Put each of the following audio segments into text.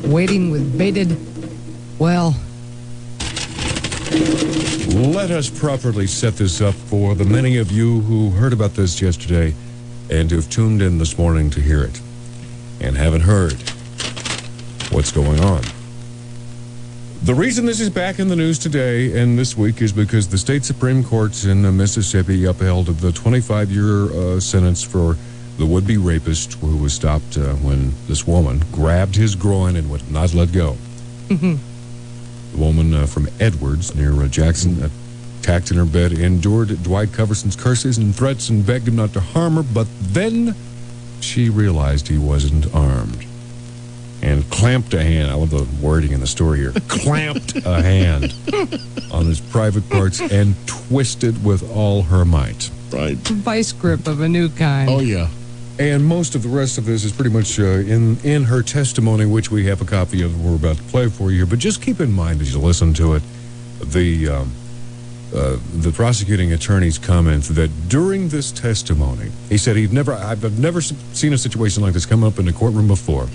Waiting with bated, well... Let us properly set this up for the many of you who heard about this yesterday and who've tuned in this morning to hear it and haven't heard what's going on. The reason this is back in the news today and this week is because the state Supreme Court in Mississippi upheld the 25-year sentence for the would-be rapist who was stopped when this woman grabbed his groin and would not let go. The woman from Edwards near Jackson, attacked in her bed, endured Dwight Coverson's curses and threats and begged him not to harm her, but then she realized he wasn't armed and clamped a hand. I love the wording in the story here. Clamped a hand on his private parts and twisted with all her might. Right. Vice grip of a new kind. Oh, yeah. And most of the rest of this is pretty much in her testimony, which we have a copy of we're about to play for you. But just keep in mind as you listen to it, the prosecuting attorney's comment that during this testimony, he said I've never seen a situation like this come up in a courtroom before.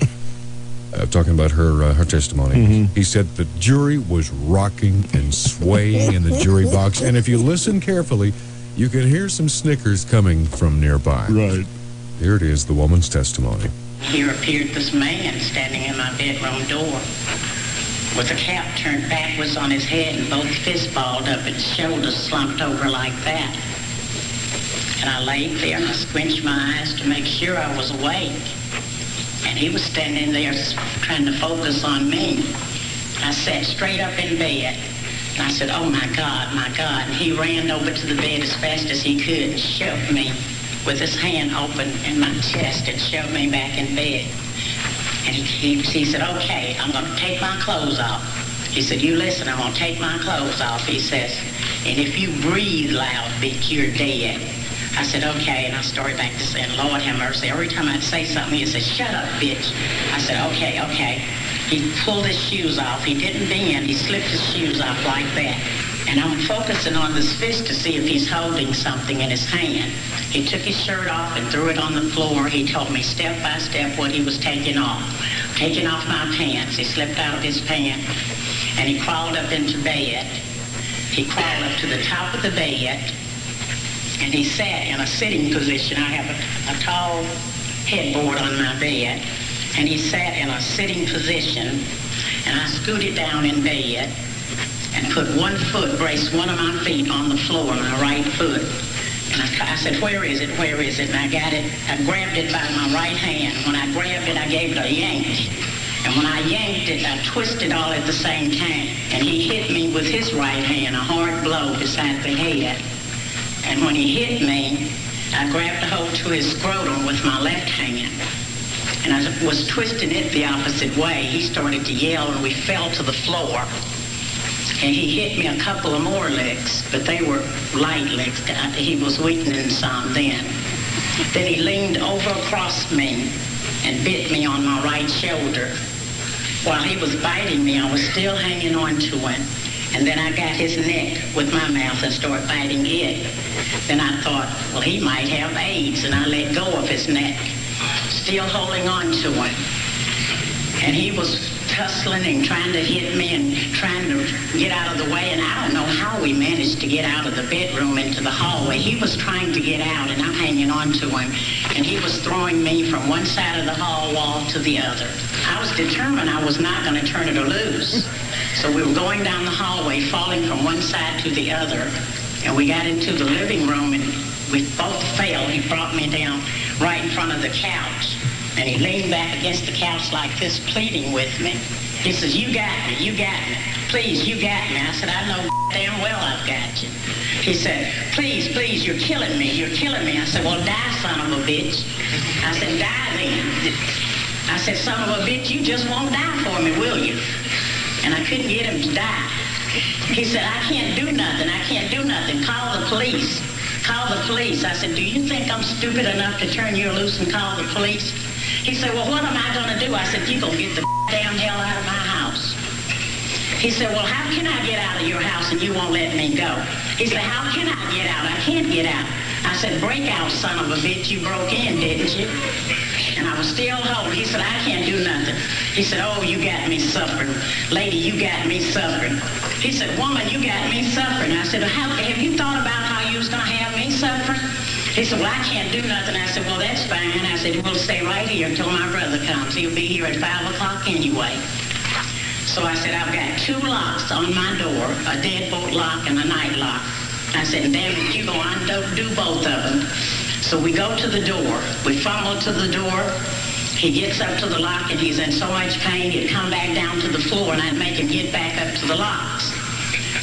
Talking about her testimony. He said the jury was rocking and swaying in the jury box. And if you listen carefully, you can hear some snickers coming from nearby. Right. Here it is, the woman's testimony. Here appeared this man standing in my bedroom door with a cap turned backwards on his head and both fists balled up and shoulders slumped over like that. And I laid there and I squinched my eyes to make sure I was awake. And he was standing there trying to focus on me. I sat straight up in bed and I said, "Oh my God, my God." And he ran over to the bed as fast as he could and shoved me with his hand open in my chest and shoved me back in bed. And he said, "Okay, I'm going to take my clothes off." He said, "You listen, I'm going to take my clothes off." He says, "And if you breathe loud, bitch, you're dead." I said, "Okay," and I started back to saying, "Lord have mercy." Every time I'd say something, he'd say, "Shut up, bitch." I said, "Okay, okay." He pulled his shoes off. He didn't bend. He slipped his shoes off like that. And I'm focusing on this fist to see if he's holding something in his hand. He took his shirt off and threw it on the floor. He told me step by step what he was taking off. Taking off my pants. He slipped out of his pants and he crawled up into bed. He crawled up to the top of the bed and he sat in a sitting position. I have a tall headboard on my bed and he sat in a sitting position and I scooted down in bed and put one foot, braced one of my feet on the floor, my right foot. And I said, "Where is it? Where is it?" And I got it. I grabbed it by my right hand. When I grabbed it, I gave it a yank. And when I yanked it, I twisted all at the same time. And he hit me with his right hand, a hard blow beside the head. And when he hit me, I grabbed a hold to his scrotum with my left hand. And I was twisting it the opposite way. He started to yell and we fell to the floor. And he hit me a couple of more licks, but they were light licks. He was weakening some then. Then he leaned over across me and bit me on my right shoulder. While he was biting me, I was still hanging on to him. And then I got his neck with my mouth and started biting it. Then I thought, well, he might have AIDS, and I let go of his neck, still holding on to him. And he was tussling and trying to hit me and trying to get out of the way. And I don't know how we managed to get out of the bedroom into the hallway. He was trying to get out and I'm hanging on to him. And he was throwing me from one side of the hall wall to the other. I was determined I was not going to turn it loose. So we were going down the hallway, falling from one side to the other. And we got into the living room and we both fell. He brought me down right in front of the couch. And he leaned back against the couch like this, pleading with me. He says, "You got me, you got me. Please, you got me." I said, "I know damn well I've got you." He said, "Please, please, you're killing me, you're killing me." I said, "Well, die, son of a bitch." I said, "Die then." I said, "Son of a bitch, you just won't die for me, will you?" And I couldn't get him to die. He said, "I can't do nothing, I can't do nothing. Call the police. Call the police." I said, "Do you think I'm stupid enough to turn you loose and call the police?" He said, "Well, what am I going to do?" I said, "You gonna get the damn hell out of my house." He said, "Well, how can I get out of your house and you won't let me go?" He said, "How can I get out? I can't get out." I I said, break out, son of a bitch, you broke in, didn't you? And I was still holding. He said, I can't do nothing. He said, oh, you got me suffering. Lady, you got me suffering. He said, woman, you got me suffering. I said, have you thought about how you was going to have me suffering? He said, well, I can't do nothing. I said, well, that's fine. I said, we'll stay right here until my brother comes. He'll be here at 5 o'clock anyway. So I said, I've got 2 locks on my door, a deadbolt lock and a night lock. I said, damn it, you go undo both of them. So we go to the door. We fumble to the door. He gets up to the lock, and he's in so much pain, he'd come back down to the floor, and I'd make him get back up to the locks.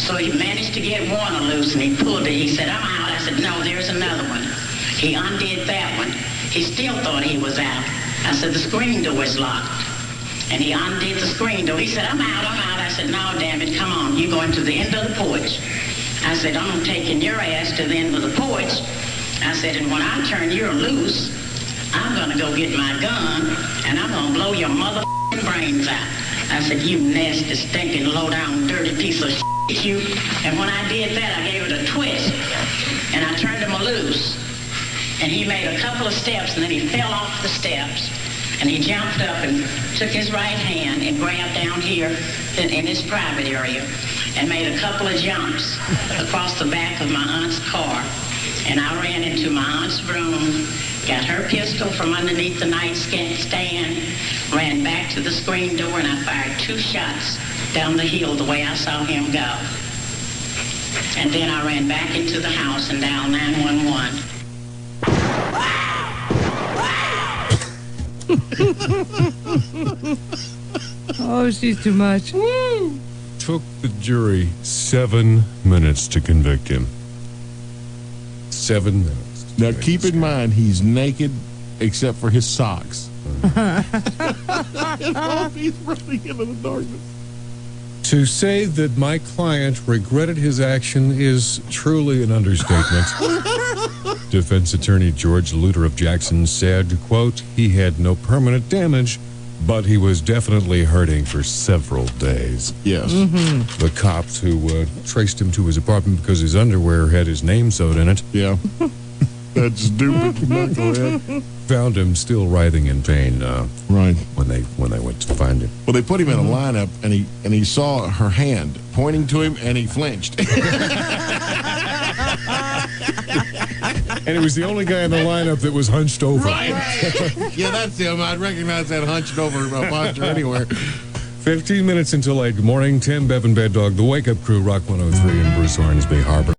So he managed to get one loose, and he pulled it. He said, I'm out. I said, no, there's another one. He undid that one. He still thought he was out. I said, the screen door is locked. And he undid the screen door. He said, I'm out. I said, no, damn it, come on. You going to the end of the porch. I said, I'm taking your ass to the end of the porch. I said, and when I turn you loose, I'm going to go get my gun, and I'm going to blow your motherfucking brains out. I said, you nasty, stinking, low-down, dirty piece of shit, you. And when I did that, I gave it a twist, and I turned him loose. And he made a couple of steps, and then he fell off the steps, and he jumped up and took his right hand and grabbed down here in his private area and made a couple of jumps across the back of my aunt's car. And I ran into my aunt's room, got her pistol from underneath the nightstand, ran back to the screen door, and I fired 2 shots down the hill the way I saw him go. And then I ran back into the house and dialed 911. Oh, she's too much. Woo! Took the jury 7 minutes to convict him. 7 minutes. Now, keep in mind, he's naked except for his socks. He's running into the darkness. To say that my client regretted his action is truly an understatement. Defense attorney George Luter of Jackson said, quote, he had no permanent damage, but he was definitely hurting for several days. Yes. The cops who traced him to his apartment because his underwear had his name sewed in it. Yeah. That stupid knucklehead. Found him still writhing in pain. Right. When they went to find him. Well, they put him in a lineup, and he saw her hand pointing to him, and he flinched. And he was the only guy in the lineup that was hunched over. Right. Yeah, that's him. I'd recognize that hunched over posture anywhere. 15 minutes until 8. Good morning, Tim, Bevan, Bad Dog, the Wake Up Crew, Rock 103 in Bruce Hornsby Harbor.